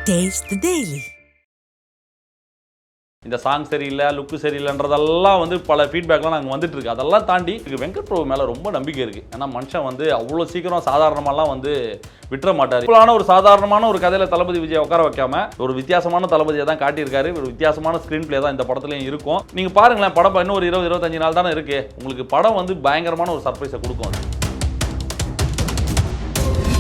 Taste the Daily. இந்த song சரியில்லை, லுக்கு சரியில்லைன்றதெல்லாம் வந்து பல ஃபீட்பேக்லாம் நாங்கள் வந்துட்டு இருக்கு. அதெல்லாம் தாண்டி வெங்கட் பிரபு மேலே ரொம்ப நம்பிக்கை இருக்குது. ஏன்னா மனுஷன் வந்து அவ்வளோ சீக்கிரம் சாதாரணமாலாம் வந்து விட்டுற மாட்டார். இப்போலான ஒரு சாதாரணமான ஒரு கதையில் தளபதி விஜய் உட்கார வைக்காம ஒரு வித்தியாசமான தளபதியை தான் காட்டியிருக்காரு. ஒரு வித்தியாசமான ஸ்க்ரீன் பிளே தான் இந்த படத்துலையும் இருக்கும். நீங்கள் பாருங்களேன், படம் இன்னும் ஒரு 20-25 நாள் தானே இருக்குது. உங்களுக்கு படம் வந்து பயங்கரமான ஒரு சர்ப்ரைஸை கொடுக்கும். அது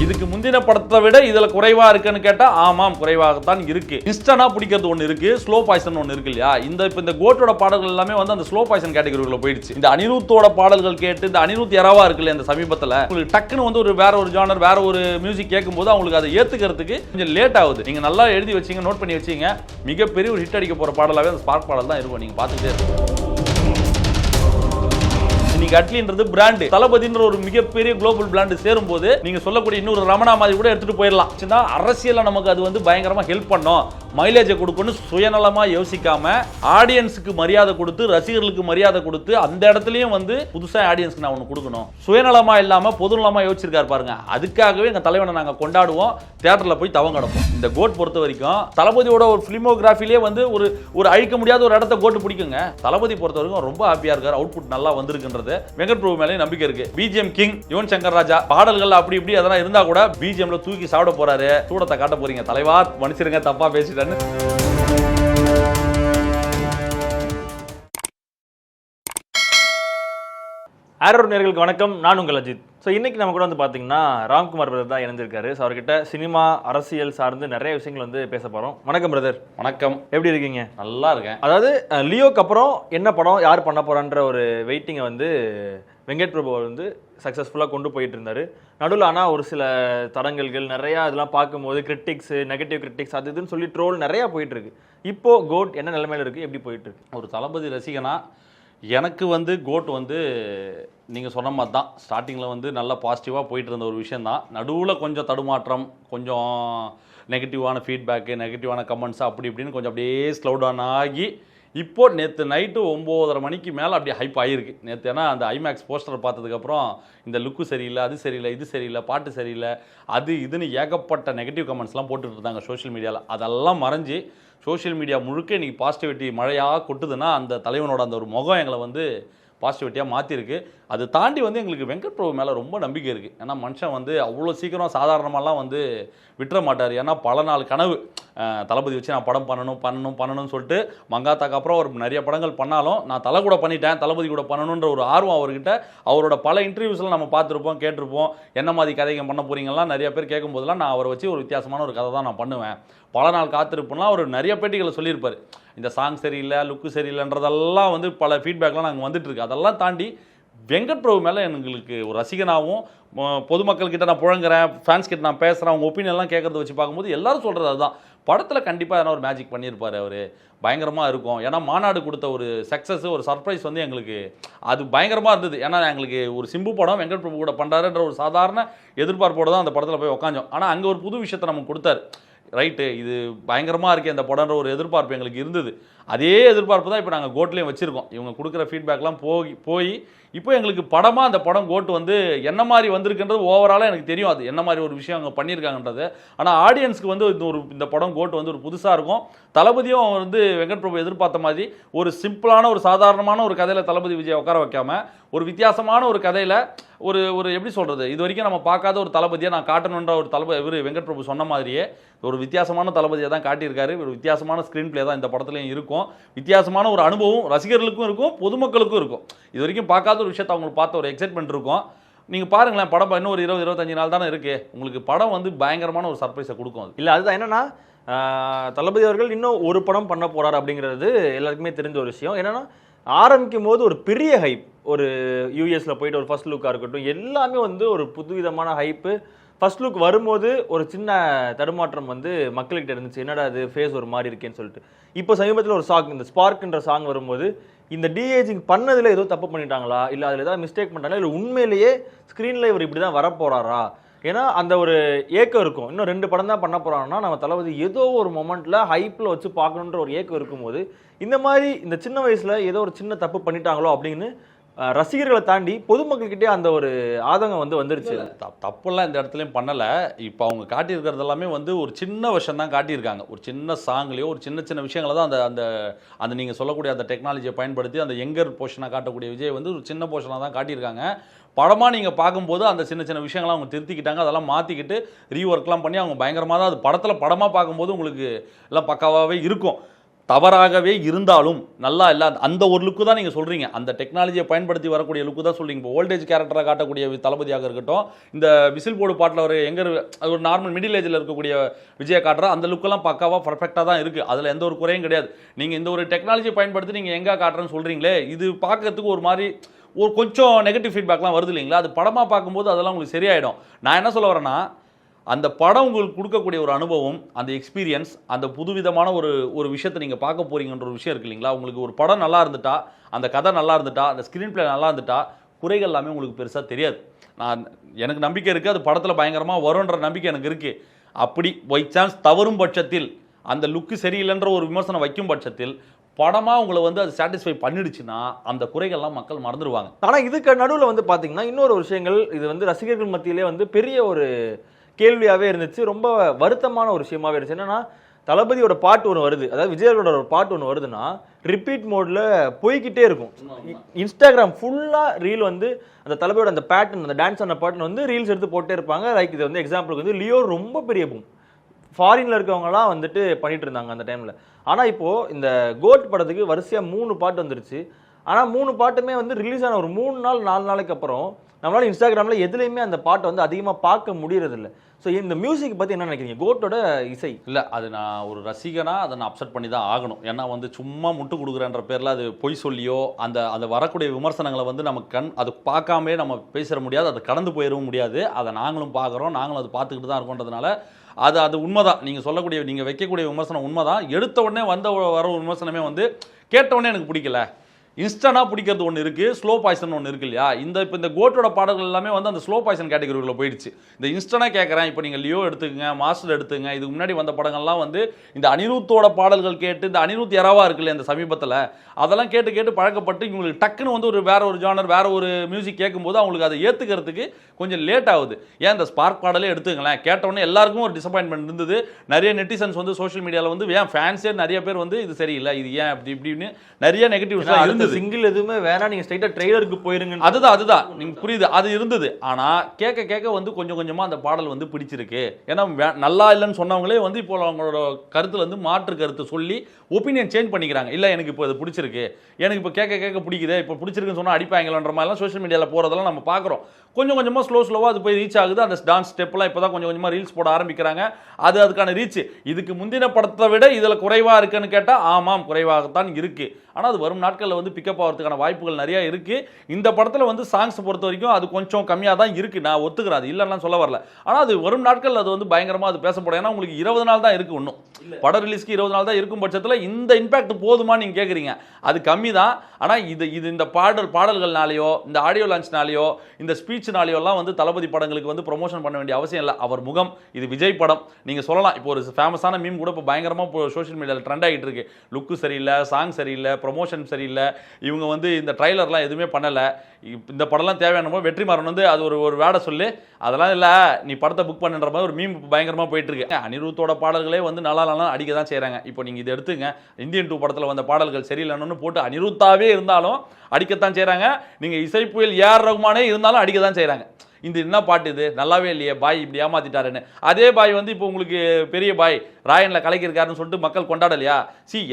இதுக்கு முந்தின படத்தை விட இதில் குறைவாக இருக்குன்னு கேட்டால் ஆமாம், குறைவாகத்தான் இருக்குது. இன்ஸ்டன்டாக பிடிக்கிறது ஒன்று இருக்குது, ஸ்லோ பாய்சன் ஒன்று இருக்கு இல்லையா. இப்போ இந்த கோட்டோட பாடல்கள் எல்லாமே வந்து அந்த ஸ்லோ பாய்சன் கேட்டகரிக்குள்ள போயிடுச்சு. இந்த அனிருத்தோட பாடல்கள் கேட்டு இந்த அனிருத் யாராவா இருக்குல்ல இந்த சமீபத்தில், உங்களுக்கு டக்குன்னு வந்து வேற ஒரு ஜானர், வேற ஒரு மியூசிக் கேட்கும்போது அவங்களுக்கு அதை ஏற்றுக்கிறதுக்கு கொஞ்சம் லேட் ஆகுது. நீங்கள் நல்லா எழுதி வச்சிங்க, நோட் பண்ணி வச்சிங்க, மிகப்பெரிய ஒரு ஹிட் அடிக்க போகிற பாடலாகவே அந்த ஸ்பார்க் பாடல் தான் இருக்கும். நீங்கள் பார்த்துக்கிட்டே இருக்கும். இன்னைக்கு அட்லின்றது பிராண்ட், தளபதின்ற ஒரு மிகப்பெரிய குளோபல் பிராண்ட் சேரும் போது நீங்க சொல்லக்கூடிய இன்னொரு ரமணா மாதிரி கூட எடுத்துட்டு போயிடலாம். அரசியல நமக்கு அது வந்து பயங்கரமா ஹெல்ப் பண்ணும், மைலேஜை கொடுக்கணும் சுயநலமா யோசிக்காம ஆடியன்ஸுக்கு மரியாதை கொடுத்து, ரசிகர்களுக்கு மரியாதை கொடுத்து, அந்த இடத்துலயும் வந்து புதுசா ஆடியன்ஸ்க்கு நான் ஒன்று கொடுக்கணும், சுயநலமா இல்லாம பொதுநலமா யோசிச்சிருக்காரு பாருங்க. அதுக்காகவே எங்க தலைவனை நாங்க கொண்டாடுவோம், தியேட்டர்ல போய் தவம் கிடப்போம். இந்த கோட் பொறுத்த வரைக்கும் தளபதியோட ஒரு பிலிமோகிராஃபிலே வந்து ஒரு அழிக்க முடியாத ஒரு இடத்த கோட்டு பிடிக்குங்க. தளபதி பொறுத்த வரைக்கும் ரொம்ப ஹாப்பியா இருக்காரு, அவுட்புட் நல்லா வந்திருக்குன்றது வெங்கட் பிரபு மேலே நம்பிக்கை இருக்கு. பிஜிஎம் கிங் யுவன் சங்கர் ராஜா பாடல்கள் அப்படி இப்படி அதெல்லாம் இருந்தா கூட பிஜிஎம்ல தூக்கி சாப்பிட போறாரு. சூடத்தை காட்ட போறீங்க தலைவா, மன்னிச்சிருங்க தப்பா பேசிட்டேன்னு. ஆரோர் நேயர்களுக்கு வணக்கம், நான் உங்கள் அஜித். ஸோ இன்னைக்கு நம்ம கூட வந்து பார்த்தீங்கன்னா ராம்குமார் பிரதர் தான் இணைஞ்சிருக்காரு. ஸோ அவர்கிட்ட சினிமா, அரசியல் சார்ந்து நிறைய விஷயங்கள் வந்து பேச போகிறோம். வணக்கம் பிரதர். வணக்கம், எப்படி இருக்கீங்க? நல்லா இருக்கேன். அதாவது லியோக்கு அப்புறம் என்ன படம் யார் பண்ண போறான்ற ஒரு வெயிட்டிங்கை வந்து வெங்கட் பிரபு வந்து சக்ஸஸ்ஃபுல்லாக கொண்டு போயிட்டு இருந்தார். நடுவில் ஆனால் ஒரு சில தடங்கல்கள் நிறையா இதெல்லாம் பார்க்கும்போது கிரிட்டிக்ஸு, நெகட்டிவ் கிரிட்டிக்ஸ், அது இதுன்னு சொல்லி ட்ரோல் நிறையா போயிட்டு இருக்கு. இப்போ கோட் என்ன நிலைமையில இருக்குது, எப்படி போயிட்டு இருக்கு? ஒரு தளபதி ரசிகனா எனக்கு வந்து கோட் வந்து நீங்கள் சொன்ன மாதிரி தான் ஸ்டார்டிங்கில் வந்து நல்லா பாசிட்டிவாக போயிட்டு இருந்த ஒரு விஷயந்தான். நடுவில் கொஞ்சம் தடுமாற்றம், கொஞ்சம் நெகட்டிவான ஃபீட்பேக்கு, நெகட்டிவான கமெண்ட்ஸ் அப்படி இப்படின்னு கொஞ்சம் அப்படியே ஸ்லோ டவுன் ஆகி இப்போ நேற்று நைட்டு 9:30 மணிக்கு மேலே அப்படியே ஹைப் ஆகிருக்கு. நேற்று ஏன்னா அந்த ஐமேக்ஸ் போஸ்டர் பார்த்ததுக்கப்புறம் இந்த லுக்கு சரியில்லை, அது சரியில்லை, இது சரியில்லை, பாட்டு சரியில்லை, அது இதுன்னு ஏகப்பட்ட நெகட்டிவ் கமெண்ட்ஸ்லாம் போட்டுட்டு இருந்தாங்க சோஷியல் மீடியாவில். அதெல்லாம் மறைஞ்சு சோஷியல் மீடியா முழுக்க இன்றைக்கி பாசிட்டிவிட்டி மழையாக கொட்டுதுன்னா அந்த தலைவனோட அந்த ஒரு முகம் எங்களை வந்து பாசிட்டிவிட்டியாக மாற்றிருக்கு. அது தாண்டி வந்து எங்களுக்கு வெங்கட் பிரபு மேலே ரொம்ப நம்பிக்கை இருக்குது. ஏன்னா மனுஷன் வந்து அவ்வளோ சீக்கிரம் சாதாரணமாலாம் வந்து விட்டுற மாட்டார். ஏன்னா பல நாள் கனவு தளபதி வச்சு நான் படம் பண்ணணும்னு சொல்லிட்டு மங்காத்தாக்கு அப்புறம் அவர் நிறைய படங்கள் பண்ணாலும் நான் தலை கூட பண்ணிட்டேன், தளபதி கூட பண்ணணுன்ற ஒரு ஆர்வம் அவர்கிட்ட. அவரோட பல இன்டர்வியூஸ்லாம் நம்ம பார்த்துருப்போம், கேட்டிருப்போம். என்ன மாதிரி கதைகள் பண்ண போகிறீங்கலாம் நிறைய பேர் கேட்கும்போதெல்லாம் நான் அவரை வச்சு ஒரு வித்தியாசமான ஒரு கதை தான் நான் பண்ணுவேன், பல நாள் காத்திருப்போம்லாம் அவர் நிறைய பேட்டிகளை சொல்லியிருப்பார். இந்த சாங் சரியில்லை, லுக்கு சரியில்லைன்றதெல்லாம் வந்து பல ஃபீட்பேக்லாம் நாங்கள் வந்துட்டுருக்கு. அதெல்லாம் தாண்டி வெங்கட் பிரபு மேலே எங்களுக்கு ஒரு ரசிகனாகவும் பொதுமக்கள்கிட்ட நான் புழங்குறேன், ஃபேன்ஸ் கிட்ட நான் பேசுகிறேன், அவங்க ஒப்பீனியன்லாம் கேட்குறத வச்சு பார்க்கும்போது எல்லாரும் சொல்கிறது அதுதான். படத்தில் கண்டிப்பாக எதனா ஒரு மேஜிக் பண்ணியிருப்பார் அவர், பயங்கரமாக இருக்கும். ஏன்னா மாநாடு கொடுத்த ஒரு சக்ஸஸ், ஒரு சர்ப்ரைஸ் வந்து எங்களுக்கு அது பயங்கரமாக இருந்தது. ஏன்னா எங்களுக்கு ஒரு சிம்பு படம் வெங்கட் பிரபு கூட பண்ணுறாருன்ற ஒரு சாதாரண எதிர்பார்ப்போடு தான் அந்த படத்தில் போய் உட்காந்தோம். ஆனால் அங்கே ஒரு புது விஷயத்தை நமக்கு கொடுத்தாரு. ரைட்டு, இது பயங்கரமாக இருக்கே அந்த படம்ன்ற ஒரு எதிர்பார்ப்பு எங்களுக்கு இருந்தது. அதே எதிர்பார்ப்பு தான் இப்போ நாங்கள் கோட்லேயும் வச்சுருக்கோம். இவங்க கொடுக்குற ஃபீட்பேக்லாம் போய் இப்போ எங்களுக்கு படமாக அந்த படம் கோட் வந்து என்ன மாதிரி வந்திருக்குன்றது ஓவராலாக எனக்கு தெரியும், அது என்ன மாதிரி ஒரு விஷயம் அவங்க பண்ணியிருக்காங்கன்றது. ஆனால் ஆடியன்ஸுக்கு வந்து இந்த படம் கோட் வந்து ஒரு புதுசாக இருக்கும். தளபதியும் வந்து வெங்கட் பிரபு எதிர்பார்த்த மாதிரி ஒரு சிம்பிளான ஒரு சாதாரணமான ஒரு கதையில் தளபதி விஜய் உட்கார வைக்காமல் ஒரு வித்தியாசமான ஒரு கதையில் ஒரு எப்படி சொல்கிறது, இது வரைக்கும் நம்ம பார்க்காத ஒரு தளபதியை நான் காட்டணுன்ற ஒரு இவர் வெங்கட் பிரபு சொன்ன மாதிரியே ஒரு வித்தியாசமான தளபதியை தான் காட்டியிருக்காரு. ஒரு வித்தியாசமான ஸ்க்ரீன் பிளே தான் இந்த படத்துலையும் இருக்கும். வித்தியாசமான ஒரு அனுபவம் ரசிகர்களுக்கும் இருக்கும், பொதுமக்களுக்கும் இருக்கும். இது வரைக்கும் பார்க்காத ஒரு விஷயத்தை அவங்களுக்கு பார்த்த ஒரு எக்ஸைட்மெண்ட் இருக்கும். நீங்கள் பாருங்களேன், படம் இன்னும் ஒரு 20-25 நாள் தானே இருக்குது. உங்களுக்கு படம் வந்து பயங்கரமான ஒரு சர்ப்ரைஸை கொடுக்கும். அது இல்லை, அதுதான் என்னன்னா தளபதி அவர்கள் இன்னும் ஒரு படம் பண்ண போறாரு அப்படிங்கிறது எல்லாருக்குமே தெரிஞ்ச ஒரு விஷயம். என்னன்னா ஆரம்பிக்கும் போது ஒரு பெரிய ஹைப், ஒரு யூஎஸ்ல போயிட்டு ஒரு ஃபர்ஸ்ட் லுக்காக இருக்கட்டும், எல்லாமே வந்து ஒரு புதுவிதமான ஹைப்பு. ஃபர்ஸ்ட் லுக் வரும்போது ஒரு சின்ன தடுமாற்றம் வந்து மக்கள்கிட்ட இருந்துச்சு, என்னடா அது ஃபேஸ் ஒரு மாதிரி இருக்கேன்னு சொல்லிட்டு. இப்போ சமீபத்தில் ஒரு சாங், இந்த ஸ்பார்க்ன்ற சாங் வரும்போது இந்த டிஏஜிங் பண்ணதில் ஏதோ தப்பு பண்ணிட்டாங்களா, இல்லை அதில் ஏதாவது மிஸ்டேக் பண்ணிட்டாங்களா, இல்லை உண்மையிலேயே ஸ்க்ரீனில் இவர் இப்படி தான் வரப்போறாரா? ஏன்னா அந்த ஒரு ஏக்கம் இருக்கும். இன்னும் 2 படம் தான் பண்ண போறாங்கன்னா நம்ம தளபதி ஏதோ ஒரு மொமெண்ட்ல ஹைப்ல வச்சு பார்க்கணுன்ற ஒரு ஏக்கம் இருக்கும்போது இந்த மாதிரி இந்த சின்ன வயசுல ஏதோ ஒரு சின்ன தப்பு பண்ணிட்டாங்களோ அப்படின்னு ரசிகர்களை தாண்டி பொதுமக்கள்கிட்டே அந்த ஒரு ஆதங்கம் வந்துருச்சு. தப்புலாம் இந்த இடத்துலையும் பண்ணலை. இப்போ அவங்க காட்டியிருக்கிறது எல்லாமே வந்து ஒரு சின்ன விஷயம் தான் காட்டியிருக்காங்க. ஒரு சின்ன சாங்லேயோ ஒரு சின்ன சின்ன விஷயங்களை தான் அந்த அந்த அந்த நீங்கள் சொல்லக்கூடிய அந்த டெக்னாலஜியை பயன்படுத்தி அந்த யங்கர் போர்ஷனாக காட்டக்கூடிய விஜய் வந்து ஒரு சின்ன போர்ஷனாக தான் காட்டியிருக்காங்க. படமாக நீங்கள் பார்க்கும்போது அந்த சின்ன சின்ன விஷயங்கள்லாம் அவங்க திருத்திக்கிட்டாங்க. அதெல்லாம் மாற்றிக்கிட்டு ரீஒர்க்லாம் பண்ணி அவங்க பயங்கரமாக தான் அது படத்தில் படமாக பார்க்கும்போது உங்களுக்கு எல்லாம் பக்காவாகவே இருக்கும். தவறாகவே இருந்தாலும் நல்லா இல்லை அந்த ஒரு லுக்கு தான் நீங்கள் சொல்கிறீங்க. அந்த டெக்னாலஜியை பயன்படுத்தி வரக்கூடிய லுக்கு தான் சொல்கிறீங்க. இப்போ ஓல்டேஜ் கேரக்டராக காட்டக்கூடிய தளபதியாக இருக்கட்டும், இந்த விசில் போர்டு பாட்டில் ஒரு நார்மல் மிடில் ஏஜில் இருக்கக்கூடிய விஜயை காட்டுற அந்த லுக்கெல்லாம் பக்காவாக பர்ஃபெக்டாக தான் இருக்குது. அதில் எந்த ஒரு குறையும் கிடையாது. நீங்கள் இந்த ஒரு டெக்னாலஜியை பயன்படுத்தி நீங்கள் எங்கே காட்டுறேன்னு சொல்கிறீங்களே, இது பார்க்கறதுக்கு ஒரு மாதிரி ஒரு கொஞ்சம் நெகட்டிவ் ஃபீட்பேக்லாம் வருது இல்லைங்களா? அது படமாக பார்க்கும்போது அதெல்லாம் உங்களுக்கு சரியாயிடும். நான் என்ன சொல்ல வரேன்னா, அந்த படம் உங்களுக்கு கொடுக்கக்கூடிய ஒரு அனுபவம், அந்த எக்ஸ்பீரியன்ஸ், அந்த புதுவிதமான ஒரு விஷயத்தை நீங்கள் பார்க்க போறீங்கன்ற ஒரு விஷயம் இருக்கு இல்லைங்களா? உங்களுக்கு ஒரு படம் நல்லா இருந்துட்டா, அந்த கதை நல்லா இருந்துட்டா, அந்த ஸ்க்ரீன் பிளே நல்லா இருந்துட்டா, குறைகள் எல்லாமே உங்களுக்கு பெருசாக தெரியாது. எனக்கு நம்பிக்கை இருக்குது, அது படத்தில் பயங்கரமாக வரும்ன்ற நம்பிக்கை எனக்கு இருக்குது. அப்படி பை சான்ஸ் தவறும் பட்சத்தில், அந்த லுக்கு சரியில்லைன்ற ஒரு விமர்சனம் வைக்கும் பட்சத்தில், படமாக உங்களை வந்து அது சாட்டிஸ்ஃபை பண்ணிடுச்சுன்னா அந்த குறைகள்லாம் மக்கள் மறந்துடுவாங்க. ஆனால் இதுக்கு நடுவில் வந்து பார்த்தீங்கன்னா இன்னொரு விஷயங்கள், இது வந்து ரசிகர்கள் மத்தியிலே வந்து பெரிய ஒரு கேள்வியாகவே இருந்துச்சு. ரொம்ப வருத்தமான ஒரு விஷயமாவே இருந்துச்சு. என்னன்னா, தளபதியோட பாட்டு ஒன்று வருது, அதாவது விஜயோட ஒரு பாட்டு ஒன்று வருதுன்னா ரிப்பீட் மோடில் போய்கிட்டே இருக்கும். இன்ஸ்டாகிராம் ஃபுல்லாக ரீல் வந்து அந்த தளபதியோட அந்த பேட்டர்ன், அந்த டான்ஸ் ஆன பாட்டுன்னு வந்து ரீல்ஸ் எடுத்து போட்டே இருப்பாங்க. லைக் இது வந்து எக்ஸாம்பிளுக்கு வந்து லியோ ரொம்ப பெரிய பூம், ஃபாரின்ல இருக்கவங்கலாம் வந்துட்டு பண்ணிட்டு இருந்தாங்க அந்த டைம்ல. ஆனால் இப்போ இந்த கோட் படத்துக்கு வரிசையாக 3 பாட்டு வந்துருச்சு. ஆனால் 3 பாட்டுமே வந்து ரிலீஸ் ஆன ஒரு 3 நாள் 4 நாளைக்கு அப்புறம் நம்மளால இன்ஸ்டாகிராமில் எதுலையுமே அந்த பாட்டை வந்து அதிகமாக பார்க்க முடியறதில்ல. ஸோ இந்த மியூசிக் பற்றி என்ன நினைக்கிறீங்க? கோட்டோட இசை இல்லை, அது நான் ஒரு ரசிகனாக அதை நான் அப்செட் பண்ணி தான் ஆகணும். ஏன்னா வந்து சும்மா முட்டு கொடுக்குறேன்ற பேரில் அது பொய் சொல்லியோ அந்த வரக்கூடிய விமர்சனங்களை வந்து நம்ம அது பார்க்காமே நம்ம பேச முடியாது, அதை கடந்து போயிடவும் முடியாது. அதை நாங்களும் பார்க்குறோம், நாங்களும் அதை பார்த்துக்கிட்டு தான் இருக்கோன்றதுனால அது உண்மைதான். நீங்கள் சொல்லக்கூடிய நீங்கள் வைக்கக்கூடிய விமர்சனம் உண்மைதான். எடுத்த உடனே வர விமர்சனமே வந்து கேட்ட உடனே எனக்கு பிடிக்கல, இன்ஸ்டன்ட்டாக பிடிக்கிறது ஒன்று இருக்குது, ஸ்லோ பாய்சன் ஒன்று இருக்கு இல்லையா? இப்போ இந்த கோட்டோட பாடல்கள் எல்லாமே வந்து அந்த ஸ்லோ பாய்சன் கேட்டகரிக்குள்ள போயிடுச்சு. இந்த இன்ஸ்டன்ட்டாக கேட்குறேன். இப்போ நீங்கள் லியோ எடுத்துக்கங்க, மாஸ்டர் எடுத்துங்க, இதுக்கு முன்னாடி வந்த படங்கள்லாம் வந்து இந்த அனிருத்தோட பாடல்கள் கேட்டு, இந்த அனிருத் எராவா இருக்குல்ல இந்த சமீபத்தில், அதெல்லாம் கேட்டு பழக்கப்பட்டு இவங்களுக்கு டக்குன்னு வந்து வேற ஒரு ஜானர், வேற ஒரு மியூசிக் கேட்கும்போது அவங்களுக்கு அதை ஏற்றுக்கிறதுக்கு கொஞ்சம் லேட் ஆகுது. ஏன் இந்த ஸ்பார்க் பாடலே எடுத்துங்களேன், கேட்டவுடனே எல்லாருக்கும் ஒரு டிசப்பாயின்மெண்ட் இருந்தது. நிறைய நெட்டிசன்ஸ் வந்து சோஷியல் மீடியாவில் வந்து ஏன் ஃபேன்ஸே நிறைய பேர் வந்து இது சரியில்லை, இது ஏன் இப்படின்னு நிறைய நெகட்டிவ்ஸ் இருந்தது. சிங்கிள் எதுவுமே வேணா, நீங்க ஸ்ட்ரைட்டா ட்ரெய்லருக்கு போயிருங்க. அதுதான் நீங்க புரியுது, அது இருந்தது. ஆனா கேட்க வந்து கொஞ்சம் கொஞ்சமா அந்த பாடல் வந்து பிடிச்சிருக்கு. ஏன்னா நல்லா இல்லைன்னு சொன்னவங்களே வந்து இப்போ அவங்களோட கருத்துல வந்து மாற்று கருத்து சொல்லி ஒப்பீனியன் சேஞ்ச் பண்ணிக்கிறாங்க. இல்லை எனக்கு இப்போ அது பிடிச்சிருக்கு, எனக்கு இப்போ கேட்க பிடிக்குது, இப்போ பிடிச்சிருக்குன்னு சொன்னால் அடிப்பாங்களன்ற மாதிரிலாம் சோஷியல் மீடியாவில் போகிறதெல்லாம் நம்ம பார்க்குறோம். கொஞ்சம் கொஞ்சமாக ஸ்லோவாக அது போய் ரீச் ஆகுது. அந்த டான்ஸ் ஸ்டெப்லாம் இப்போ தான் கொஞ்சம் கொஞ்சமாக ரீல்ஸ் போட ஆரம்பிக்கிறாங்க. அதுக்கான ரீச் இதுக்கு முந்தின படத்தை விட இதில் குறைவாக இருக்குன்னு கேட்டால் ஆமாம், குறைவாகத்தான் இருக்குது. ஆனால் அது வரும் நாட்களில் வந்து பிக்கப் ஆகிறதுக்கான வாய்ப்புகள் நிறையா இருக்குது. இந்த படத்தில் வந்து சாங்ஸ் பொறுத்த வரைக்கும் அது கொஞ்சம் கம்மியாக தான் இருக்குது, நான் ஒத்துக்கிறேன், அது இல்லைன்னா சொல்ல வரல. ஆனால் அது வரும் நாட்களில் அது வந்து பயங்கரமாக அது பேசப்படும். ஏன்னா உங்களுக்கு 20 நாள் தான் இருக்குது, இன்னும் படம் ரிலீஸ்க்கு 20 நாள் தான் இருக்கும் பட்சத்தில் இந்த இம்பாக்ட் போதுமா நீங்கள் கேட்குறீங்க, அது கம்மி தான். ஆனால் இது இந்த பாடல்கள்னாலேயோ இந்த ஆடியோ லான்ச்னாலேயோ இந்த ஸ்பீச்னாலேயோலாம் வந்து தளபதி படங்களுக்கு வந்து ப்ரொமோஷன் பண்ண வேண்டிய அவசியம் இல்லை. அவர் முகம், இது விஜய் படம், நீங்கள் சொல்லலாம். இப்போ ஒரு ஃபேமஸான மீம் கூட இப்போ பயங்கரமாக இப்போ சோஷியல் மீடியாவில் ட்ரெண்ட் ஆகிட்டு இருக்கு. லுக்கு சரியில்லை, சாங் சரியில்லை, ப்ரொமோஷன் சரியில்லை, இவங்க வந்து இந்த ட்ரைலர்லாம் எதுவுமே பண்ணலை, இந்த படம்லாம் தேவையான வெற்றிமாறன் வந்து அது ஒரு வேடை சொல்லி அதெல்லாம் இல்லை நீ படத்தை புக் பண்ணுன்ற மாதிரி ஒரு மீம் பயங்கரமாக போயிட்டு இருக்கு. அனிருத்தோட பாடல்களே வந்து நல்லா அடிக்க தான் செய்கிறாங்க. இப்போ நீங்கள் இதை எடுத்துங்க, இந்தியன் 2 படத்தில் வந்த பாடல்கள் சரியில்லைன்னு போட்டு அனிருத்தாவே இருந்தாலும் அடிக்கத்தான் செய்கிறாங்க. நீங்கள் இசைப்புயல் ஏஆர் ரகுமானே இருந்தாலும் அடிக்க தான் செய்கிறாங்க. இந்த என்ன பாட்டு இது நல்லாவே இல்லையே, பாய் இப்படி ஏமாத்திட்டாருன்னு. அதே பாய் வந்து இப்போ உங்களுக்கு பெரிய பாய் ராயனில் கலக்கியிருக்காருன்னு சொல்லிட்டு மக்கள் கொண்டாடலையா?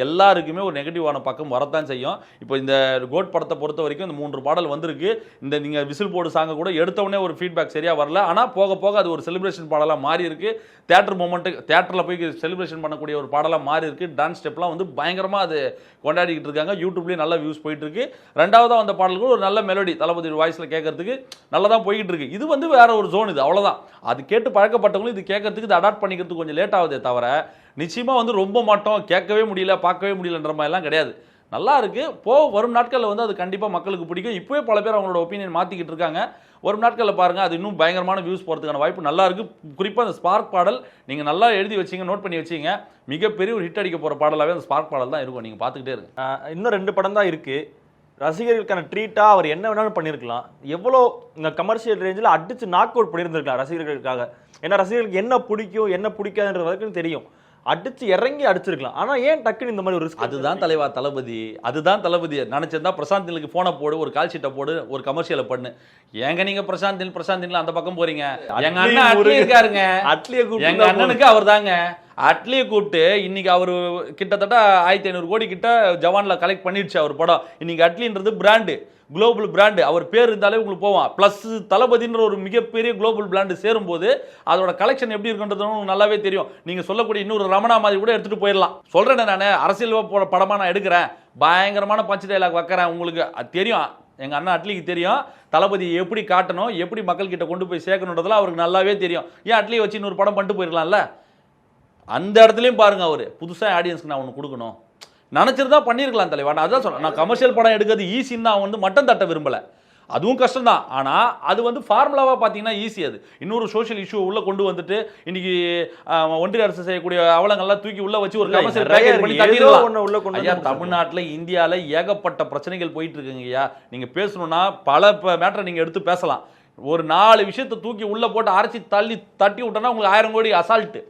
எல்லாருக்குமே ஒரு நெகட்டிவான பக்கம் வரத்தான் செய்யும். இப்போ இந்த கோட் படத்தை பொறுத்த வரைக்கும் இந்த 3 பாடல் வந்திருக்கு. இந்த நீங்கள் விசில் போர்டு சாங்கை கூட எடுத்தவொடனே ஒரு ஃபீட்பேக் சரியாக வரல. ஆனால் போக போக அது ஒரு செலிப்ரேஷன் பாடலாக மாறி இருக்கு. தியேட்டர் மூமெண்ட்டு, தியேட்டரில் போய் செலிப்ரேஷன் பண்ணக்கூடிய ஒரு பாடலாக மாறி இருக்கு. டான்ஸ் ஸ்டெப்லாம் வந்து பயங்கரமாக அது கொண்டாடிக்கிட்டு இருக்காங்க. யூடியூப்லேயும் நல்ல வியூஸ் போயிட்டு இருக்கு. ரெண்டாவதாக வந்த பாடல்கள் ஒரு நல்ல மெலோடி தளபதி வாய்ஸில் கேட்கறதுக்கு நல்லா தான் போய்கிட்டு இருக்கு. இது வந்து வேற ஒரு ஜோன், இது அவ்வளோதான். அது கேட்டு பழக்கப்பட்டவங்களும் இது கேட்கறதுக்கு, இது அடாப்ட் பண்ணிக்கிறதுக்கு கொஞ்சம் லேட் ஆகுதே தவிர நிச்சயமாக வந்து ரொம்ப மாட்டோம், கேட்கவே முடியல, பார்க்கவே முடியலன்ற மாதிரிலாம் கிடையாது. நல்லா இருக்கு. வரும் நாட்களில் வந்து அது கண்டிப்பாக மக்களுக்கு பிடிக்கும். இப்போவே பல பேர் அவங்களோட ஒப்பீனியன் மாற்றிக்கிட்டு இருக்காங்க. வரும் நாட்களில் பாருங்கள், அது இன்னும் பயங்கரமான வியூஸ் போகிறதுக்கான வாய்ப்பு நல்லா இருக்குது. குறிப்பாக அந்த ஸ்பார்க் பாடல் நீங்கள் நல்லா எழுதி வச்சிங்க, நோட் பண்ணி வச்சிங்க, மிகப்பெரிய ஒரு ஹிட் அடிக்க போகிற பாடலாகவே அந்த ஸ்பார்க் பாடல் தான் இருக்கும். நீங்கள் பார்த்துக்கிட்டே இருக்கு. இன்னும் 2 படம் தான் இருக்குது. ரசிகர்களுக்கான ட்ரீட்டா அவர் என்ன வேணாலும் பண்ணியிருக்கலாம். எவ்வளோ இந்த கமர்ஷியல் ரேஞ்சில் அடிச்சு நாக் அவுட் பண்ணியிருந்திருக்கலாம் ரசிகர்களுக்காக. ஏன்னா ரசிகர்களுக்கு என்ன பிடிக்கும் என்ன பிடிக்காதுன்ற வரைக்கும் தெரியும். அடிச்சு இறங்கி அடிச்சிருக்கலாம். ஆனா ஏன் டக்குன்னு இந்த மாதிரி ஒரு ரிஸ்க்? அதுதான் தலைவா தளபதி, அதுதான் தளபதி. நினைச்சிருந்தா பிரசாந்த் நீலுக்கு போனை போடு, ஒரு கால் ஷீட்டை போடு, ஒரு கமர்ஷியலை பண்ணு. ஏங்க நீங்க பிரசாந்த் நீல் அந்த பக்கம் போறீங்க? எங்க அண்ணன் அட்லி இருக்காருங்க, எங்க அண்ணனுக்கு அவர் தாங்க. அட்லியை கூப்பிட்டு இன்னைக்கு அவரு கிட்டத்தட்ட 1500 கோடி கிட்ட ஜவான்ல கலெக்ட் பண்ணிடுச்சு அவர் படம். இன்னைக்கு அட்லின்றது பிராண்டு, குளோபல் பிராண்டு. அவர் பேர் இருந்தாலே உங்களுக்கு போவான். பிளஸ் தளபதின்ற ஒரு மிகப்பெரிய குளோபல் பிராண்டு சேரும்போது அதோட கலெக்ஷன் எப்படி இருக்குன்றது உங்களுக்கு நல்லாவே தெரியும். நீங்க சொல்லக்கூடிய இன்னொரு ரமணா மாதிரி கூட எடுத்துட்டு போயிடலாம். சொல்றேன் நான், அரசியல் படமா நான் எடுக்கிறேன், பயங்கரமான பஞ்ச் டைலாக் வைக்கிறேன், உங்களுக்கு அது தெரியும். எங்க அண்ணன் அட்லிக்கு தெரியும் தளபதி எப்படி காட்டணும், எப்படி மக்கள் கிட்ட கொண்டு போய் சேர்க்கணுன்றதுல அவருக்கு நல்லாவே தெரியும். ஏன் அட்லியை வச்சு இன்னொரு படம் பண்ணிட்டு போயிடலாம்ல? அந்த இடத்துலையும் பாருங்க, அவர் புதுசாக ஆடியன்ஸ்க்கு நான் ஒன்று கொடுக்கணும் நினச்சிருந்தா பண்ணியிருக்கலாம் தலைவா. நான் அதான் சொல்கிறேன், நான் கமர்ஷியல் படம் எடுக்கிறது ஈஸின்னு நான் வந்து மட்டம் தட்ட விரும்பலை. அதுவும் கஷ்டம் தான். ஆனால் அது வந்து ஃபார்முலாவாக பார்த்தீங்கன்னா ஈஸி. அது இன்னொரு சோஷியல் இஷ்யூ உள்ளே கொண்டு வந்துட்டு இன்னைக்கு ஒன்றிய அரசு செய்யக்கூடிய அவலங்கள்லாம் தூக்கி உள்ளே வச்சு ஒரு கமர்ஷியல் பேக்கேஜ் பண்ணி தட்டிடலாம். ஐயா, தமிழ்நாட்டில் இந்தியாவில் ஏகப்பட்ட பிரச்சனைகள் போயிட்டு இருக்குங்க ஐயா. நீங்கள் பேசணும்னா பல மேட்டரை நீங்கள் எடுத்து பேசலாம். ஒரு 4 விஷயத்தை தூக்கி உள்ளே போட்டு அரைச்சி தட்டி விட்டோன்னா உங்களுக்கு 1000 கோடி அசால்ட்டு.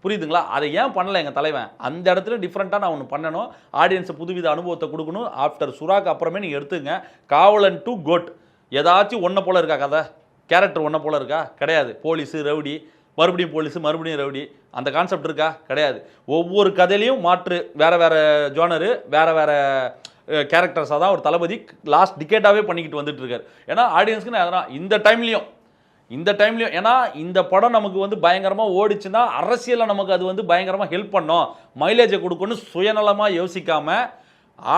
புரியுதுங்களா? அதை ஏன் பண்ணல எங்கள் தலைவன்? அந்த இடத்துல டிஃப்ரெண்ட்டாக நான் ஒன்று பண்ணணும், ஆடியன்ஸை புதுவித அனுபவத்தை கொடுக்கணும். ஆஃப்டர் சுறாக்கு அப்புறமே நீங்கள் எடுத்துங்க காவலன் டு கோட். ஏதாச்சும் ஒன்றை போல இருக்கா கதை? கேரக்டர் ஒன்றை போல இருக்கா? கிடையாது. போலீஸு ரவுடி, மறுபடியும் போலீஸு மறுபடியும் ரவுடி, அந்த கான்செப்ட் இருக்கா? கிடையாது. ஒவ்வொரு கதையிலையும் மாற்று, வேறு வேறு ஜோனரு, வேறு வேறு கேரக்டர்ஸாக தான் ஒரு தளபதி லாஸ்ட் டிகேட்டாகவே பண்ணிக்கிட்டு வந்துட்டு இருக்காரு. ஏன்னா ஆடியன்ஸ்க்கு நான் இந்த டைம்லையும் ஏன்னா இந்த படம் நமக்கு வந்து பயங்கரமாக ஓடிச்சுன்னா அரசியலில் நமக்கு அது வந்து பயங்கரமாக ஹெல்ப் பண்ணோம், மைலேஜை கொடுக்கணும் சுயநலமாக யோசிக்காமல்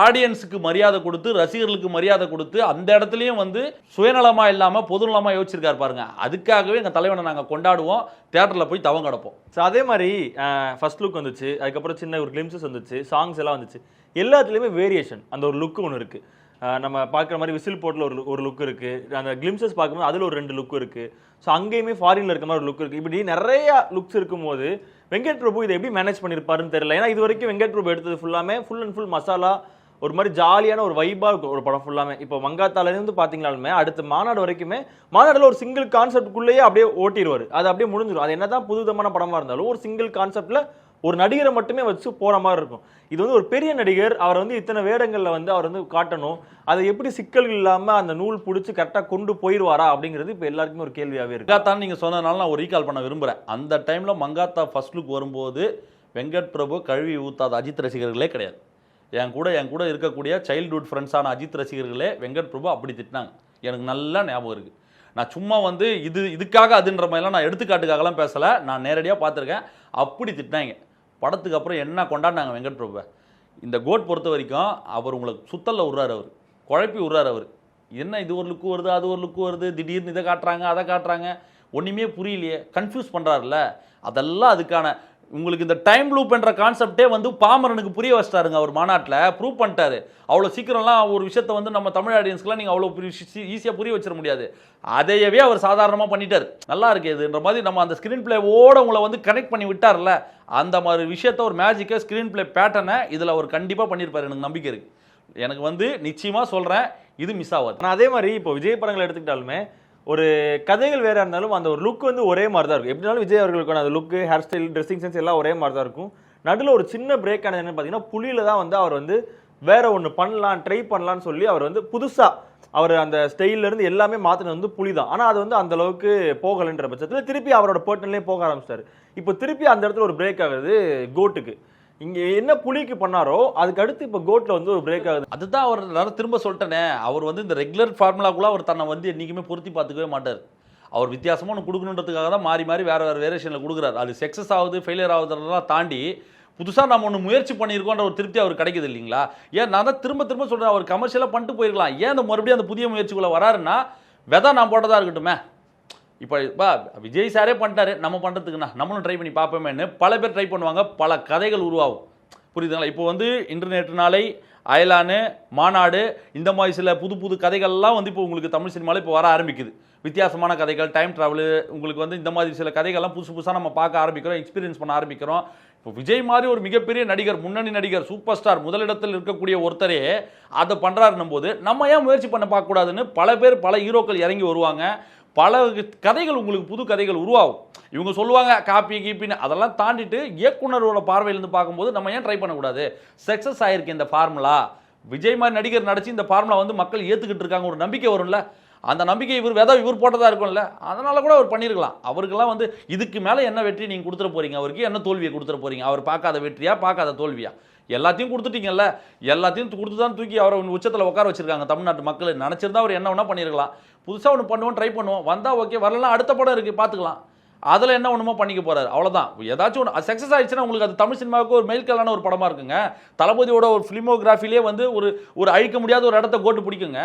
ஆடியன்ஸுக்கு மரியாதை கொடுத்து ரசிகர்களுக்கு மரியாதை கொடுத்து அந்த இடத்துலையும் வந்து சுயநலமாக இல்லாமல் பொதுநலமாக யோசிச்சிருக்காரு பாருங்க. அதுக்காகவே எங்கள் தலைவனை நாங்கள் கொண்டாடுவோம், தியேட்டரில் போய் தவம் கிடப்போம். ஸோ அதே மாதிரி ஃபர்ஸ்ட் லுக் வந்துச்சு, அதுக்கப்புறம் சின்ன ஒரு கிளிம்ஸஸ் வந்துச்சு, சாங்ஸ் எல்லாம் வந்துச்சு. எல்லாத்துலேயுமே வேரியேஷன், அந்த ஒரு லுக்கு ஒன்று இருக்குது. நம்ம பார்க்குற மாதிரி விசில் போட்டில் ஒரு லுக் இருக்குது, அந்த கிளிம்ஸஸ் பார்க்கும்போது அதில் ஒரு 2 லுக் இருக்குது. ஸோ அங்கேயுமே ஃபாரினில் இருக்க மாதிரி ஒரு லுக் இருக்குது. இப்படி நிறைய லுக்ஸ் இருக்கும்போது வெங்கட் பிரபு இதை எப்படி மேனேஜ் பண்ணியிருப்பாருன்னு தெரியல. ஏன்னா இது வரைக்கும் வெங்கட் பிரபு எடுத்தது ஃபுல்லாமே ஃபுல் அண்ட் ஃபுல் மசாலா, ஒரு மாதிரி ஜாலியான ஒரு வைபாக இருக்கும் ஒரு படம் ஃபுல்லாமே. இப்போ மங்காத்தாலேருந்து பார்த்தீங்களாலுமே அடுத்த மாநாடு வரைக்குமே மாநாடில் ஒரு சிங்கிள் கான்செப்டுக்குள்ளேயே அப்படியே ஓட்டிடுவார், அது அப்படியே முடிஞ்சிடும். அது என்ன தான் புதுவிதமான படமாக இருந்தாலும் ஒரு சிங்கிள் கான்செப்டில் ஒரு நடிகரை மட்டுமே வச்சு போகிற மாதிரி இருக்கும். இது வந்து ஒரு பெரிய நடிகர், அவர் வந்து இத்தனை வேடங்களில் வந்து அவர் வந்து காட்டணும், அதை எப்படி சிக்கல்கள் இல்லாமல் அந்த நூல் பிடிச்சி கரெக்டாக கொண்டு போயிடுவாரா அப்படிங்கிறது இப்போ எல்லாருக்குமே ஒரு கேள்வியாகவே இருக்கு. மங்காத்தான் நீங்கள் சொன்னதுனால நான் ஒரு ரீகால் பண்ண விரும்புகிறேன். அந்த டைமில் மங்காத்தா ஃபர்ஸ்ட் லுக் வரும்போது வெங்கட் பிரபு கழுவி ஊத்தாத அஜித் ரசிகர்களே கிடையாது. என் கூட இருக்கக்கூடிய சைல்டுஹுட் ஃப்ரெண்ட்ஸான அஜித் ரசிகர்களே வெங்கட் பிரபு அப்படி திட்டினாங்க. எனக்கு நல்லா ஞாபகம் இருக்குது. நான் சும்மா வந்து இதுக்காக அதுன்ற மாதிரிலாம் நான் எடுத்துக்காட்டுக்காகலாம் பேசலை, நான் நேரடியாக பார்த்துருக்கேன். அப்படி திட்டினாங்க. படத்துக்கு அப்புறம் என்ன கொண்டாடினாங்க வெங்கட் பிரபுவை. இந்த கோட் பொறுத்த வரைக்கும் அவர் உங்களுக்கு சுத்தலில் விட்றாரு, அவர் குழப்பி விட்றாரு. அவர் என்ன இது ஒரு லுக்கு வருது, அது ஒரு லுக்கு வருது, திடீர்னு இதை காட்டுறாங்க அதை காட்டுறாங்க, ஒன்றுமே புரியலையே, கன்ஃபியூஸ் பண்ணுறாருல்ல. அதெல்லாம் அதுக்கான உங்களுக்கு இந்த டைம் லூப் என்ற கான்செப்டே வந்து பாமரனுக்கு புரிய வச்சிட்டாருங்க. அவர் மாநாட்டில் ப்ரூவ் பண்ணிட்டாரு. அவ்வளோ சீக்கிரம்லாம் ஒரு விஷயத்தை வந்து நம்ம தமிழ் ஆடியன்ஸ்க்குலாம் நீங்கள் அவ்வளோ ஈஸியாக புரிய வச்சிட முடியாது. அதையவே அவர் சாதாரணமாக பண்ணிட்டார். நல்லா இருக்கு இதுன்ற மாதிரி நம்ம அந்த ஸ்க்ரீன் பிளேவோட உங்களை வந்து கனெக்ட் பண்ணி விட்டார்ல, அந்த மாதிரி விஷயத்த ஒரு மேஜிக்கை ஸ்க்ரீன் பிளே பேட்டர்னை இதில் அவர் கண்டிப்பாக பண்ணியிருப்பார். எனக்கு நம்பிக்கை இருக்குது. எனக்கு வந்து நிச்சயமாக சொல்கிறேன், இது மிஸ் ஆகாது. ஆனால் அதே மாதிரி இப்போ விஜய் படங்களை எடுத்துக்கிட்டாலுமே ஒரு கதைகள் வேற இருந்தாலும் அந்த ஒரு லுக் வந்து ஒரே மாதிரி தான் இருக்கும். எப்படினாலும் விஜய் அவர்களுக்கான அந்த லுக்கு, ஹேர் ஸ்டைல், ட்ரெஸ்ஸிங் சென்ஸ் எல்லாம் ஒரே மாதிரி தான் இருக்கும். நடுவில் ஒரு சின்ன பிரேக் ஆனது என்னன்னு பார்த்தீங்கன்னா புலியில தான் வந்து அவர் வந்து வேற ஒன்று பண்ணலாம், ட்ரை பண்ணலான்னு சொல்லி அவர் வந்து புதுசாக அவர் அந்த ஸ்டைல்லேருந்து எல்லாமே மாற்றினது வந்து புலி தான். ஆனால் அது வந்து அந்த அளவுக்கு போகலைன்ற பட்சத்தில் திருப்பி அவரோட பர்சனலே போக ஆரம்பிச்சிட்டாரு. இப்போ திருப்பி அந்த இடத்துல ஒரு பிரேக் ஆகுது கோட்டுக்கு. இங்கே என்ன புலிக்கு பண்ணாரோ அதுக்கு அடுத்து இப்போ கோட்டில் வந்து ஒரு பிரேக் ஆகுது. அதுதான் அவர் நான் திரும்ப சொல்லிட்டேனே, அவர் வந்து இந்த ரெகுலர் ஃபார்முலாக்குள்ள அவர் தன்னை வந்து என்றைக்குமே பொருத்தி பார்த்துக்கவே மாட்டார். அவர் வித்தியாசமாக ஒன்று கொடுக்கணுன்றதுக்காக தான் மாறி வேறு வேரியேஷனில் கொடுக்குறாரு. அது சக்ஸஸ் ஆகுது ஃபெயிலியர் ஆகுதுலாம் தாண்டி புதுசாக நம்ம ஒன்று முயற்சி பண்ணியிருக்கோன்ற ஒரு திருப்தி அவர் கிடைக்குது இல்லைங்களா? ஏன் நான் தான் திரும்ப சொல்கிறேன், அவர் கமர்ஷியலாக பண்ணிட்டு போயிருக்கலாம். ஏன் அந்த மறுபடியும் அந்த புதிய முயற்சிக்குள்ளே வராருன்னா வெதா நான் போட்டதாக இருக்கட்டுமே. இப்போ விஜய் சாரே பண்ணிட்டாரு, நம்ம பண்ணுறதுக்குண்ணா நம்மளும் ட்ரை பண்ணி பார்ப்போமேன்னு பல பேர் ட்ரை பண்ணுவாங்க, பல கதைகள் உருவாகும். புரியுதுங்களா? இப்போ வந்து இன்டர்நெட் நாளை, அயலானு, மாநாடு, இந்த மாதிரி சில புது கதைகள்லாம் வந்து இப்போ உங்களுக்கு தமிழ் சினிமாவில் இப்போ வர ஆரம்பிக்குது. வித்தியாசமான கதைகள், டைம் டிராவல், உங்களுக்கு வந்து இந்த மாதிரி சில கதைகள்லாம் புதுசு புதுசாக நம்ம பார்க்க ஆரம்பிக்கிறோம், எக்ஸ்பீரியன்ஸ் பண்ண ஆரம்பிக்கிறோம். இப்போ விஜய் மாதிரி ஒரு மிகப்பெரிய நடிகர், முன்னணி நடிகர், சூப்பர் ஸ்டார், முதலிடத்தில் இருக்கக்கூடிய ஒருத்தரே அதை பண்ணுறாருன்னும் போது நம்ம ஏன் முயற்சி பண்ண பார்க்கக்கூடாதுன்னு பல பேர், பல ஹீரோக்கள் இறங்கி வருவாங்க. பல கதைகள், உங்களுக்கு புது கதைகள் உருவாகும். இவங்க சொல்லுவாங்க காப்பி கீப்பின்னு, அதெல்லாம் தாண்டிட்டு இயக்குனரோட பார்வையிலேருந்து பார்க்கும்போது நம்ம ஏன் ட்ரை பண்ணக்கூடாது? சக்ஸஸ் ஆயிருக்கு இந்த ஃபார்முலா, விஜய் மாதிரி நடிகர் நடிச்சு இந்த ஃபார்முலா வந்து மக்கள் ஏற்றுக்கிட்டு இருக்காங்க, ஒரு நம்பிக்கை வரும்ல. அந்த நம்பிக்கை இவர் போட்டதா இருக்கும்ல, அதனால கூட அவர் பண்ணியிருக்கலாம். அவருக்கெல்லாம் வந்து இதுக்கு மேலே என்ன வெற்றி நீங்கள் கொடுத்துட போறீங்க, அவருக்கு என்ன தோல்வியை கொடுத்துட போறீங்க? அவர் பார்க்காத வெற்றியா, பார்க்காத தோல்வியா? எல்லாத்தையும் கொடுத்துட்டீங்கல்ல, எல்லாத்தையும் கொடுத்து தான் தூக்கி அவரை உச்சத்தில் உட்கார வச்சிருக்காங்க தமிழ்நாட்டு மக்கள். நினச்சிருந்தா அவர் என்ன வேணா பண்ணியிருக்கலாம். புதுசாக ஒன்று பண்ணுவோம், ட்ரை பண்ணுவோம், வந்தால் ஓகே, வரலாம் அடுத்த படம் இருக்குது பார்த்துக்கலாம். அதில் என்ன ஒன்றுமோ பண்ணிக்க போறாரு, அவ்வளோதான். ஏதாச்சும் ஒன்று சக்ஸஸ் ஆயிடுச்சுன்னா உங்களுக்கு அது தமிழ் சினிமாவுக்கு ஒரு மெயில்கல்லான ஒரு படமாக இருக்குங்க. தளபதியோட ஒரு ஃபிலிமோகிராஃபிலே வந்து ஒரு அழிக்க முடியாத ஒரு இடத்த கோட்டு பிடிக்குங்க.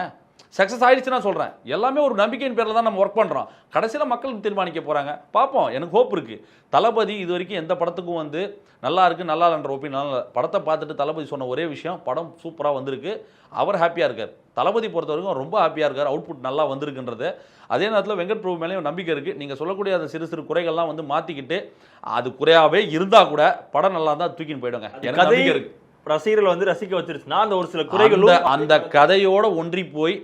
சக்ஸஸ் ஆயிடுச்சு நான் சொல்கிறேன். எல்லாமே ஒரு நம்பிக்கையின் பேரில் தான் நம்ம ஒர்க் பண்ணுறோம். கடைசியில் மக்களுக்கு தீர்மானிக்க போகிறாங்க, பார்ப்போம். எனக்கு ஹோப் இருக்குது. தளபதி இது வரைக்கும் எந்த படத்துக்கும் வந்து நல்லா இருக்குது நல்லா இல்லைன்ற ஒப்பீனியன் படத்தை பார்த்துட்டு தளபதி சொன்ன ஒரே விஷயம், படம் சூப்பராக வந்திருக்கு, அவர் ஹாப்பியாக இருக்கார். தளபதி பொறுத்த வரைக்கும் ரொம்ப ஹாப்பியாக இருக்கார், அவுட்புட் நல்லா வந்திருக்குன்றது. அதே நேரத்தில் வெங்கட் பிரபு மேலேயும் நம்பிக்கை இருக்குது. நீங்கள் சொல்லக்கூடிய அந்த சிறு சிறு குறைகள்லாம் வந்து மாற்றிக்கிட்டு, அது குறையாகவே இருந்தால் கூட படம் நல்லா தான் தூக்கின்னு போயிடுங்க. எனக்கு நம்பிக்கை இருக்குது. ரசிகர்கள் வந்து ரசிக்க வச்சிருச்சுன்னா அந்த ஒரு சில குறைகளும் அந்த கதையோட ஒன்றி போய்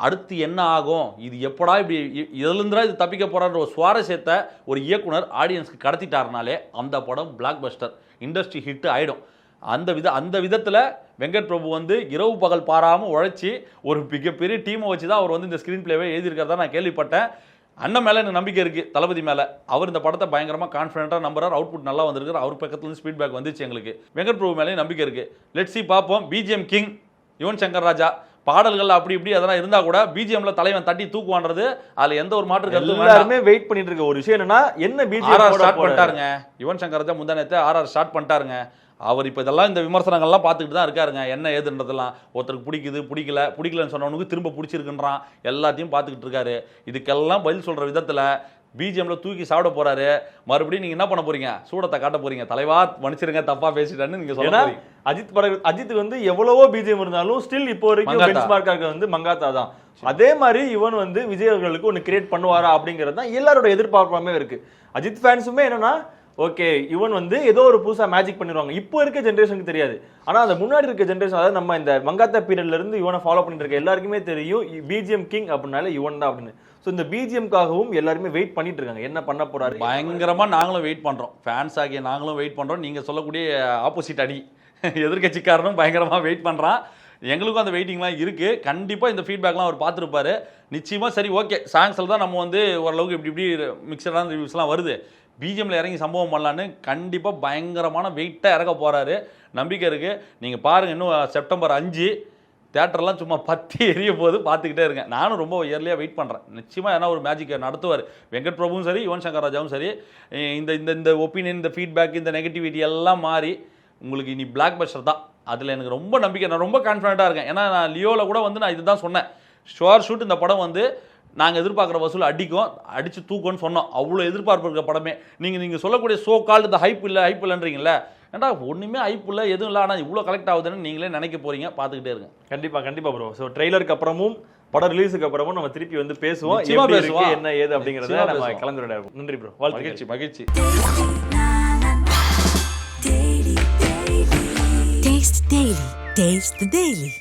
அடுத்து என்ன ஆகும், இது எப்படா இப்படி இதுலேருந்துடா இது தப்பிக்க போறான்ற ஒரு சுவாரஸ்யத்தை ஒரு இயக்குனர் ஆடியன்ஸ்க்கு கடத்திட்டாருனாலே அந்த படம் பிளாக் பஸ்டர், இண்டஸ்ட்ரி ஹிட் ஆகிடும். அந்த விதத்தில் வெங்கட் பிரபு வந்து இரவு பகல் பாராமல் உழைச்சி ஒரு மிகப்பெரிய டீமை வச்சு தான் அவர் வந்து இந்த ஸ்க்ரீன் பிளேவை எழுதியிருக்கிறதா நான் கேள்விப்பட்டேன். அண்ணன் மேலே எனக்கு நம்பிக்கை இருக்குது, தளபதி மேலே. அவர் இந்த படத்தை பயங்கரமாக கான்ஃபிடென்ட்டாக நம்புறார், அவுட்புட் நல்லா வந்திருக்கார். அவர் பக்கத்துலேருந்து ஃபீட்பேக் வந்துச்சு எங்களுக்கு. வெங்கட் பிரபு மேலே நம்பிக்கை இருக்குது. லெட்ஸ் சி, பார்ப்போம். பிஜிஎம் கிங் யுவன் சங்கர் ராஜா, பாடல்கள் அப்படி இப்படி அதெல்லாம் இருந்தா கூட பிஜிஎம்ல தலைவன் தட்டி தூக்குவான்றது அதுல எந்த ஒரு மாற்று கருத்து எல்லாருமே வெயிட் பண்ணிட்டு இருக்க ஒரு விஷயம் என்னன்னா, என்ன BGM start பண்ணிட்டாருங்க. Yuvan Shankar Raja முந்தானேத்து RR start பண்ணிட்டாருங்க. அவர் இப்போ இதெல்லாம் இந்த விமர்சனங்கள்லாம் பார்த்துக்கிட்டு தான் இருக்காருங்க. என்ன ஏதுன்றதெல்லாம் ஒருத்தருக்கு பிடிக்குது, பிடிக்கலன்னு சொன்னவனுக்கு திரும்ப பிடிச்சிருக்குன்றான், எல்லாத்தையும் பார்த்துக்கிட்டு இருக்காரு. இதுக்கெல்லாம் பதில் சொல்ற விதத்துல பிஜிஎம்ல தூக்கி சாப்பிட போறாரு. மறுபடியும் நீங்க என்ன பண்ண போறீங்க? சூடத்தை காட்ட போறீங்க. தலைவா மன்னிச்சிருங்க, தப்பா பேசிட்டேன்னு நீங்க சொல்லலாம். அஜித் வந்து எவ்வளவோ பிஜிஎம் இருந்தாலும் ஸ்டில் இப்போ வரைக்கும் பெஞ்ச்மார்க்கா இருக்கிறது வந்து மங்காத்தா தான். அதே மாதிரி இவன் வந்து விஜய் அவர்களுக்கு ஒன்று கிரியேட் பண்ணுவாரா அப்படிங்கிறது தான் எல்லாரோட எதிர்பார்ப்பாமே இருக்கு. அஜித் ஃபேன்ஸுமே என்னன்னா, ஓகே இவன் வந்து ஏதோ ஒரு புதுசா மேஜிக் பண்ணிடுவாங்க. இப்போ இருக்க ஜென்ரேஷனுக்கு தெரியாது, ஆனா அந்த முன்னாடி இருக்க ஜென்ரேஷன், அதாவது நம்ம இந்த மங்காத்தா பீரியட்ல இருந்து இவனை ஃபாலோ பண்ணிட்டு இருக்க எல்லாருக்குமே தெரியும் பிஜிஎம் கிங் அப்படின்னால இவன் தான் அப்படின்னு. ஸோ இந்த பிஜிஎம்காகவும் எல்லாருமே வெயிட் பண்ணிட்டு இருக்காங்க, என்ன பண்ண போறாரு. பயங்கரமா நாங்களும் வெயிட் பண்றோம், ஃபேன்ஸ் ஆகிய நாங்களும் வெயிட் பண்றோம். நீங்க சொல்லக்கூடிய ஆப்போசிட் அணி எதிர்கட்சிக்காரனும் பயங்கரமா வெயிட் பண்றான். எங்களுக்கும் அந்த வெயிட்டிங்லாம் இருக்கு. கண்டிப்பா இந்த ஃபீட்பேக்லாம் அவர் பார்த்துருப்பாரு நிச்சயமா. சரி, ஓகே, சாங்ஸில் தான் நம்ம வந்து ஓரளவுக்கு இப்படி மிக்சடான ரிவ்யூஸ்லாம் வருது. பிஜிஎம்ல இறங்கி சம்பவம் பண்ணலான்னு கண்டிப்பாக பயங்கரமான வெயிட்டாக இறக்க போகிறாரு, நம்பிக்கை இருக்குது. நீங்கள் பாருங்கள், இன்னும் செப்டம்பர் 5 தேட்டர்லாம் சும்மா பற்றி எரிய போது பார்த்துக்கிட்டே இருங்க. நானும் ரொம்ப இயர்லியாக வெயிட் பண்ணுறேன். நிச்சயமாக ஏன்னா ஒரு மேஜிக்கை நடத்துவார் வெங்கட் பிரபுவும் சரி, யுவன் சங்கர் ராஜாவும் சரி. இந்த ஒப்பீனியன், இந்த ஃபீட்பேக், இந்த நெகட்டிவிட்டி எல்லாம் மாறி உங்களுக்கு இனி பிளாக் பஸ்டர் தான். அதில் எனக்கு ரொம்ப நம்பிக்கை, நான் ரொம்ப கான்ஃபிடண்ட்டாக இருக்கேன். ஏன்னா நான் லியோவில் கூட வந்து நான் இதுதான் சொன்னேன், ஷுவர் ஷூட் இந்த படம் வந்து நாங்கள் எதிர்பார்க்குற வசூல் அடித்து தூக்கும்னு சொன்னோம். அவ்வளோ எதிர்பார்ப்பு இருக்கிற படமே. நீங்கள் சொல்லக்கூடிய ஸோ கால்டு இந்த ஹைப் இல்லைன்றீங்களே, ஏன்டா ஒன்றுமே ஹைப் இல்லை எதுவும் இல்லை, ஆனால் இவ்வளோ கலெக்ட் ஆகுதுன்னு நீங்களே நினைக்க போகிறீங்க. பார்த்துக்கிட்டே இருங்க. கண்டிப்பாக ப்ரோ. ஸோ ட்ரெய்லருக்கு அப்புறமும் படம் ரிலீஸுக்கு அப்புறமும் நம்ம திருப்பி வந்து பேசுவோம், என்ன ஏது அப்படிங்கிறத நம்ம கலந்துரையாடுவோம். நன்றி ப்ரோ, மகிழ்ச்சி மகிழ்ச்சி. Taste the Daily.